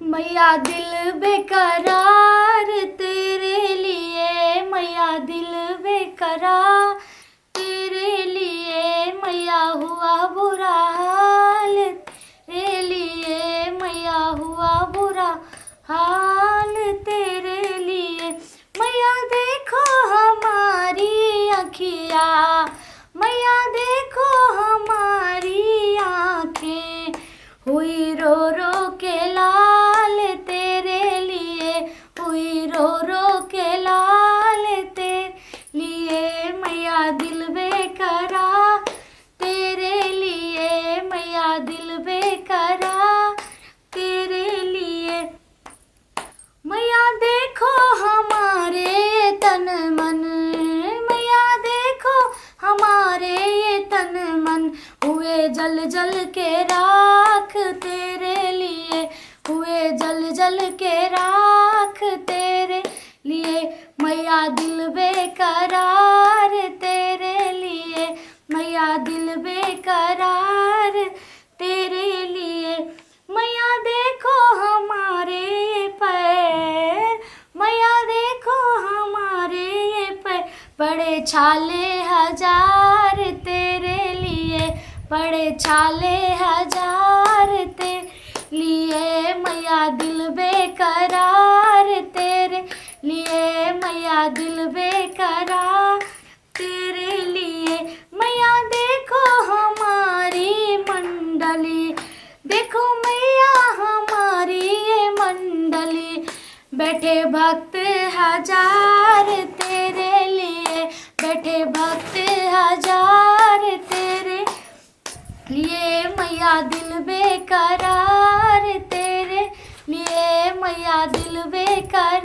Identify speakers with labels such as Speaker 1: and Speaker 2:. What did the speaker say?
Speaker 1: मैया दिल बेकरार तेरे लिए, मैया दिल बेकरार तेरे लिए, मैया हुआ बुरा हाल तेरे लिए, मैया हुआ बुरा हाल तेरे लिए। मैया देखो हमारी अखिया, मैया देखो हमारी आँखें, हुई रो रो के लाल तेरे लिए, हुई रो रो के लाल तेरे लिए। मैया दिल बेकरार तेरे लिए, मैया दिल बेकरार तेरे लिए। मैया देखो हमारे तन मन, मैया देखो हमारे ये तन मन, हुए जल जल के राख तेरे लिए, हुए जल जल के राख तेरे लिए। मैया दिल बेकरार तेरे लिए, मैया दिल बेकरार तेरे लिए। मैया देखो हमारे ये पैर, मैया देखो हमारे ये पैर, बड़े छाले हजार तेरे लिए, बड़े छाले हजार तेरे लिए। मैया दिल बेकरार तेरे लिए, मैया दिल बेकरार तेरे लिए। मैया देखो हमारी मंडली, देखो मैया हमारी ये मंडली, बैठे भक्त हजार तेरे लिए, बैठे भक्त हजार तेरे लिए। मैया दिल बेकरार तेरे लिए, मैया दिल बेकरार